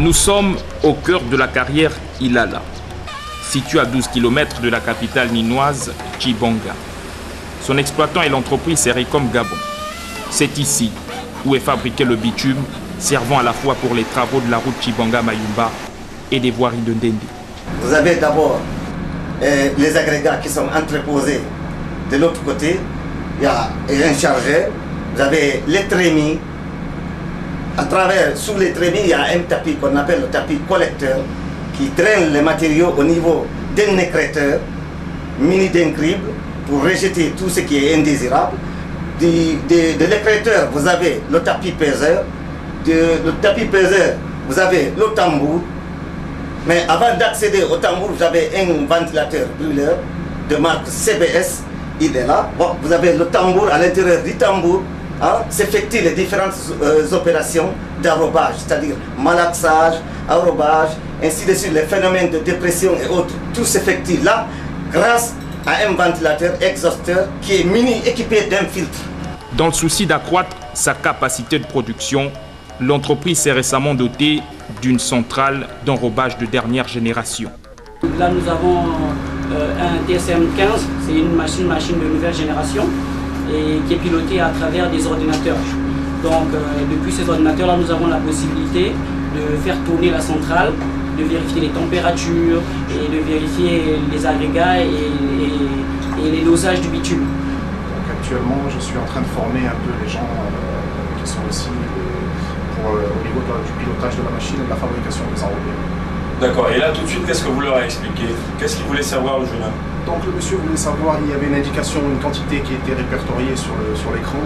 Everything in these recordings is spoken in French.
Nous sommes au cœur de la carrière Ilala, située à 12 km de la capitale ninoise, Tchibanga. Son exploitant est l'entreprise Sericom Gabon. C'est ici où est fabriqué le bitume, servant à la fois pour les travaux de la route Tchibanga-Mayumba et des voiries de Ndende. Vous avez d'abord les agrégats qui sont entreposés de l'autre côté. Il y a un chargeur, vous avez les trémies. À travers, sous les trémies, il y a un tapis qu'on appelle le tapis collecteur qui traîne les matériaux au niveau d'un écrêteur, muni d'un crible, pour rejeter tout ce qui est indésirable. De l'écrêteur, vous avez le tapis peseur. Le tapis peseur, vous avez le tambour. Mais avant d'accéder au tambour, vous avez un ventilateur brûleur de marque CBS. Il est là. Bon, vous avez le tambour. À l'intérieur du tambour, s'effectuent les différentes opérations d'arrobage, c'est-à-dire malaxage, arrobage, ainsi de suite, les phénomènes de dépression et autres. Tout s'effectue là grâce à un ventilateur exhausteur qui est équipé d'un filtre. Dans le souci d'accroître sa capacité de production, l'entreprise s'est récemment dotée d'une centrale d'enrobage de dernière génération. Là, nous avons un TSM15, c'est une machine de nouvelle génération et qui est pilotée à travers des ordinateurs. Donc, depuis ces ordinateurs-là, nous avons la possibilité de faire tourner la centrale, de vérifier les températures et de vérifier les agrégats et les dosages du bitume. Donc, actuellement, je suis en train de former un peu les gens qui sont ici au niveau du pilotage de la machine et de la fabrication des enrobés. D'accord, et là tout de suite, qu'est-ce que vous leur avez expliqué? Qu'est-ce qu'il voulait savoir, le jeune homme? Donc le monsieur voulait savoir, il y avait une indication, une quantité qui était répertoriée sur l'écran.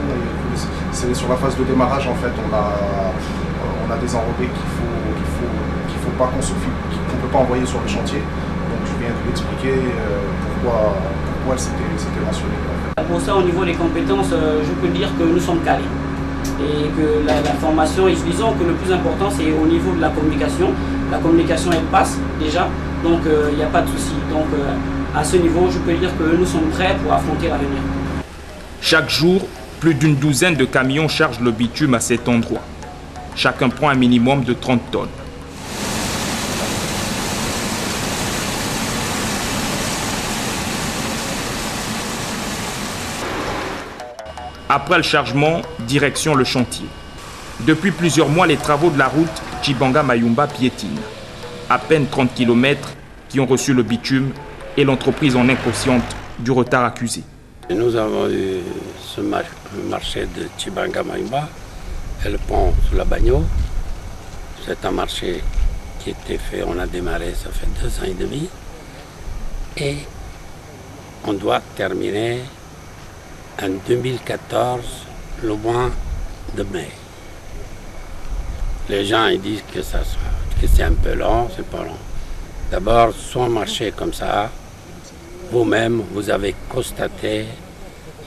C'est sur la phase de démarrage, en fait, on a des enrobés qu'il faut pas qu'on ne peut pas envoyer sur le chantier. Donc je viens de lui expliquer pourquoi c'était mentionné. En fait. Pour ça, au niveau des compétences, je peux dire que nous sommes calés. Et que la formation, et disons que le plus important, c'est au niveau de la communication. La communication, elle passe déjà, donc il n'y a pas de souci. Donc à ce niveau, je peux dire que nous sommes prêts pour affronter l'avenir. Chaque jour, plus d'une douzaine de camions chargent le bitume à cet endroit. Chacun prend un minimum de 30 tonnes. Après le chargement, direction le chantier. Depuis plusieurs mois, les travaux de la route Tchibanga-Mayumba piétinent. À peine 30 km qui ont reçu le bitume et l'entreprise en est consciente du retard accusé. Nous avons eu ce marché de Tchibanga-Mayumba et le pont sur la Bagno. C'est un marché qui était fait, on a démarré, ça fait 2 ans et demi. Et on doit terminer en 2014, le mois de mai. Les gens ils disent que c'est un peu long, c'est pas long. D'abord, sur un marché comme ça, vous-même, vous avez constaté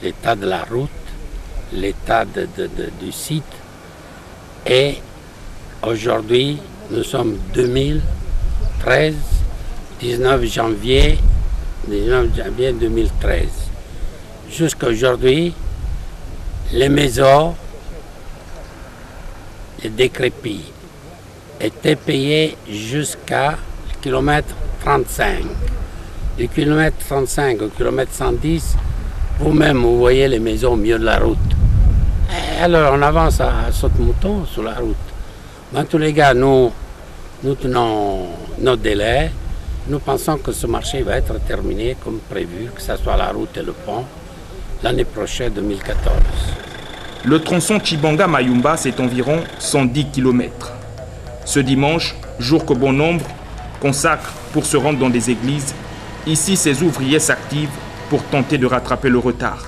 l'état de la route, l'état du site. Et aujourd'hui, nous sommes 2013, 19 janvier 2013. Jusqu'à aujourd'hui, les maisons, les décrépits, étaient payés jusqu'à le kilomètre 35. Du kilomètre 35 au kilomètre 110, vous-même, vous voyez les maisons au milieu de la route. Et alors, on avance à saute-mouton sur la route. Dans tous les cas, nous tenons nos délais. Nous pensons que ce marché va être terminé comme prévu, que ce soit la route et le pont, l'année prochaine, 2014. Le tronçon Tchibanga-Mayumba, c'est environ 110 km. Ce dimanche, jour que bon nombre consacrent pour se rendre dans des églises, ici, ces ouvriers s'activent pour tenter de rattraper le retard.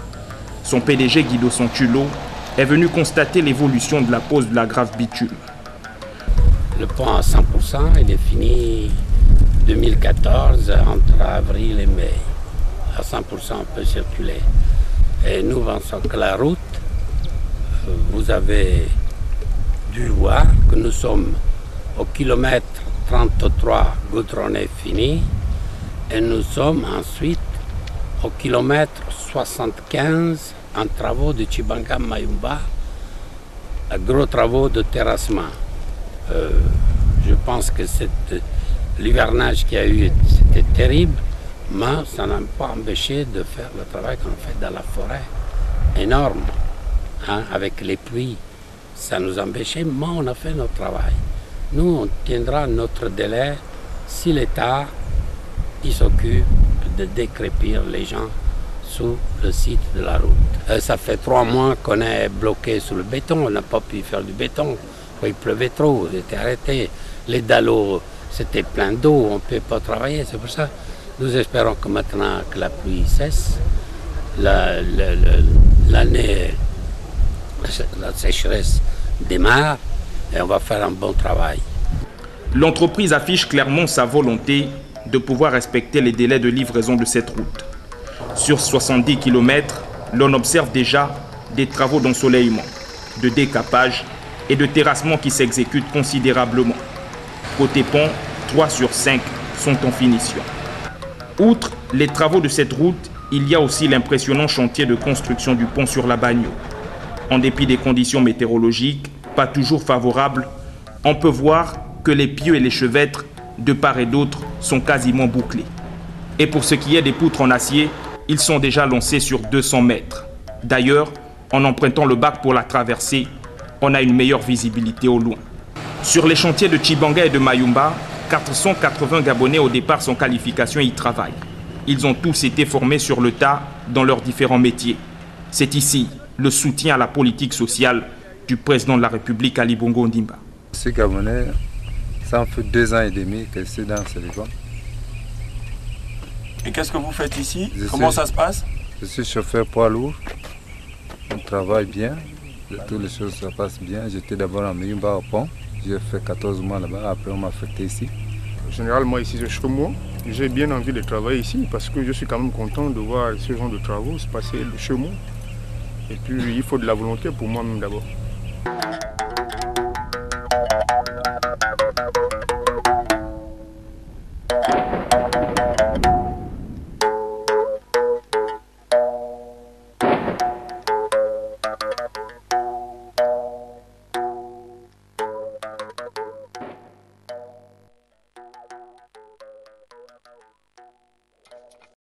Son PDG, Guido Santulo, est venu constater l'évolution de la pose de la grave bitume. Le pont à 100%, il est fini 2014, entre avril et mai. À 100%, on peut circuler. Et nous pensons que la route, vous avez dû voir que nous sommes au kilomètre 33 goudronné fini et nous sommes ensuite au kilomètre 75 en travaux de Tchibanga-Mayumba, gros travaux de terrassement. Je pense que l'hivernage qu'il y a eu, c'était terrible, mais ça n'a pas empêché de faire le travail qu'on fait dans la forêt. Énorme, hein, avec les pluies. Ça nous empêchait, mais on a fait notre travail. Nous, on tiendra notre délai si l'État s'occupe de décrépir les gens sous le site de la route. Ça fait 3 mois qu'on est bloqué sous le béton, on n'a pas pu faire du béton. Il pleuvait trop, c'était arrêté. Les dallots, c'était plein d'eau, on ne peut pas travailler. C'est pour ça nous espérons que maintenant que la pluie cesse, l'année, la sécheresse démarre et on va faire un bon travail. L'entreprise affiche clairement sa volonté de pouvoir respecter les délais de livraison de cette route. Sur 70 km, l'on observe déjà des travaux d'ensoleillement, de décapage et de terrassement qui s'exécutent considérablement. Côté pont, 3 sur 5 sont en finition. Outre les travaux de cette route, il y a aussi l'impressionnant chantier de construction du pont sur la Bagno. En dépit des conditions météorologiques, pas toujours favorables, on peut voir que les pieux et les chevêtres, de part et d'autre, sont quasiment bouclés. Et pour ce qui est des poutres en acier, ils sont déjà lancés sur 200 mètres. D'ailleurs, en empruntant le bac pour la traversée, on a une meilleure visibilité au loin. Sur les chantiers de Tchibanga et de Mayumba, 480 Gabonais au départ sans qualification y travaillent. Ils ont tous été formés sur le tas dans leurs différents métiers. C'est ici le soutien à la politique sociale du président de la République, Ali Bongo Ondimba. Ces Gabonais, ça en fait 2 ans et demi que c'est dans ce livre. Et qu'est-ce que vous faites ici? Comment ça se passe? Je suis chauffeur poids lourd. On travaille bien. Toutes les choses se passent bien. J'étais d'abord en Mayumba au pont. J'ai fait 14 mois là-bas. Après, on m'a affecté ici. Généralement, ici, c'est chez moi. J'ai bien envie de travailler ici parce que je suis quand même content de voir ce genre de travaux se passer chez moi. Et puis, il faut de la volonté pour moi-même d'abord.